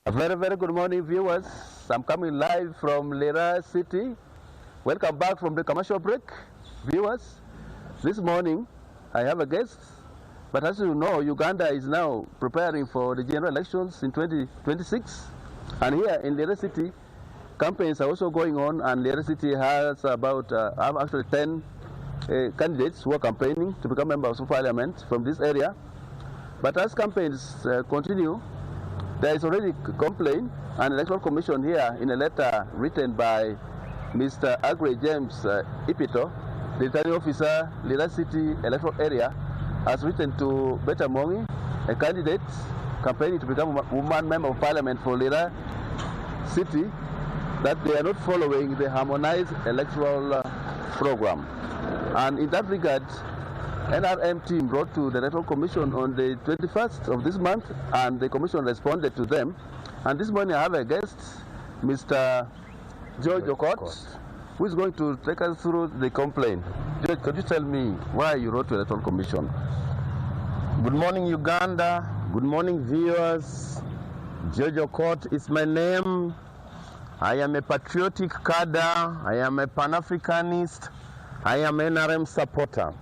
A very good morning, viewers. I'm coming live from Lira City. Welcome back from the commercial break, viewers. This morning, I have a guest, but as you know, Uganda is now preparing for the general elections in 2026. And here in Lira City, campaigns are also going on, and Lira City has about actually 10 candidates who are campaigning to become members of parliament from this area. But as campaigns continue, there is already a complaint, and Electoral Commission here in a letter written by Mr. Agre James Ipito, the returning officer, Lira City Electoral Area, has written to Beta Mongi, a candidate campaigning to become a woman member of parliament for Lira City, that they are not following the harmonized electoral program. And in that regard, NRM team wrote to the Electoral Commission on the 21st of this month, and the Commission responded to them. And this morning I have a guest, Mr. George Okot, who is going to take us through the complaint. George, could you tell me why you wrote to the Electoral Commission? Good morning, Uganda. Good morning, viewers. George Okot is my name. I am a patriotic cadre. I am a Pan-Africanist. I am an NRM supporter.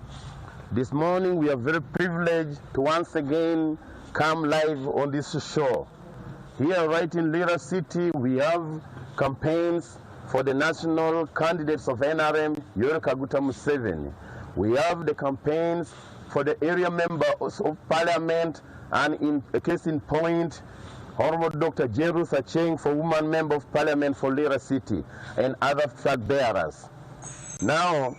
This morning we are very privileged to once again come live on this show. Here right in Lira City we have campaigns for the national candidates of NRM, Yoweri Kaguta Museveni. We have the campaigns for the area members of parliament, and in a case in point, Honorable Dr. Jerus Acheng for woman member of parliament for Lira City, and other flag bearers. Now,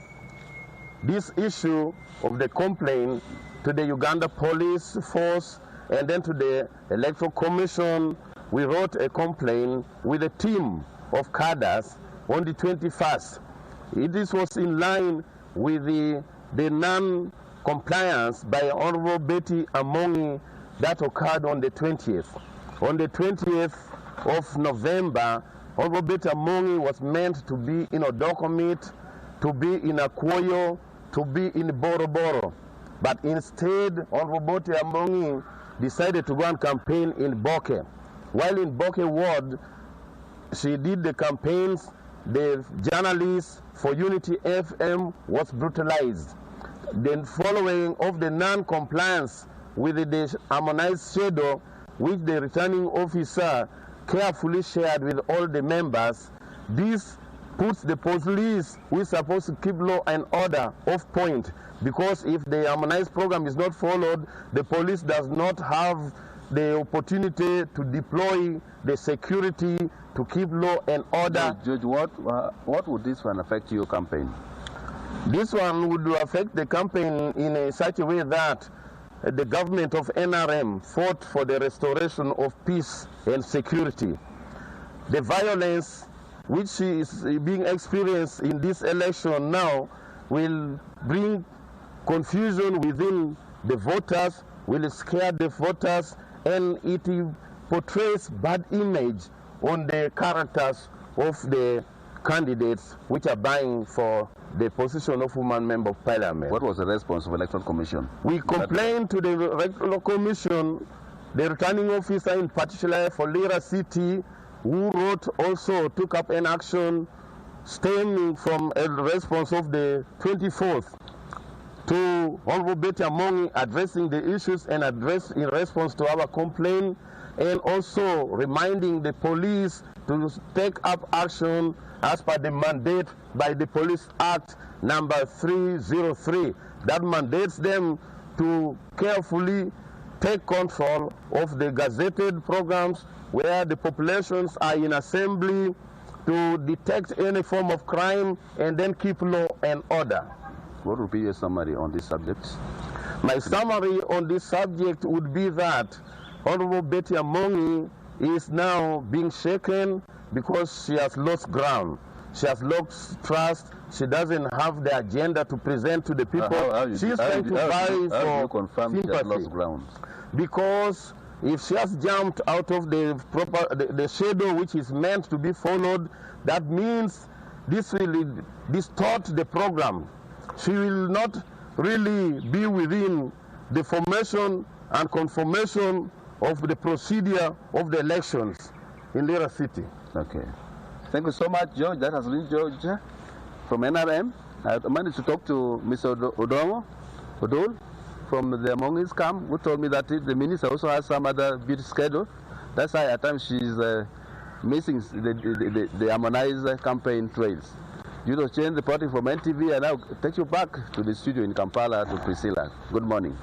this issue of the complaint to the Uganda police force and then to the Electoral Commission, we wrote a complaint with a team of cadres on the 21st. This was in line with the non-compliance by Honorable Betty Amongi that occurred on the 20th. On the 20th of November, Honorable Betty Amongi was meant to be in Odokomit, to be in Akwoyo, to be in Boroboro, but instead Honorable Betty Amongi decided to go and campaign in Boke. While in Boke ward, she did the campaigns. The journalist for Unity FM was brutalized. Then following of the non-compliance with the harmonized schedule, which the returning officer carefully shared with all the members, this puts the police, who is supposed to keep law and order, off point, because if the harmonized program is not followed, the police does not have the opportunity to deploy the security to keep law and order. Judge, what would this one affect your campaign? This one would affect the campaign in such a way that the government of NRM fought for the restoration of peace and security. The violence which is being experienced in this election now will bring confusion within the voters, will scare the voters, and it portrays bad image on the characters of the candidates which are vying for the position of woman member of parliament. What was the response of the Electoral Commission? We complained to the Electoral Commission, the returning officer in particular for Lira City, who wrote also took up an action stemming from a response of the 24th to Honorable Betty Amongi addressing the issues and in response to our complaint, and also reminding the police to take up action as per the mandate by the Police Act number 303 that mandates them to carefully take control of the gazetted programs where the populations are in assembly, to detect any form of crime and then keep law and order. What would be your summary on this subject? My summary on this subject would be that Honorable Betty Amongi is now being shaken because she has lost ground. She has lost trust. She doesn't have the agenda to present to the people. She's trying to vie for sympathy. Lost ground? Because if she has jumped out of the shadow which is meant to be followed, that means this will distort the program. She will not really be within the formation and conformation of the procedure of the elections in Lira City. Okay. Thank you so much, George. That has been George from NRM. I managed to talk to Mr. Odol from the Mongis camp, who told me that the minister also has some other busy schedule. That's why at times she's missing the harmonized campaign trails. You know, change reporting from NTV, and I'll take you back to the studio in Kampala to Priscilla. Good morning.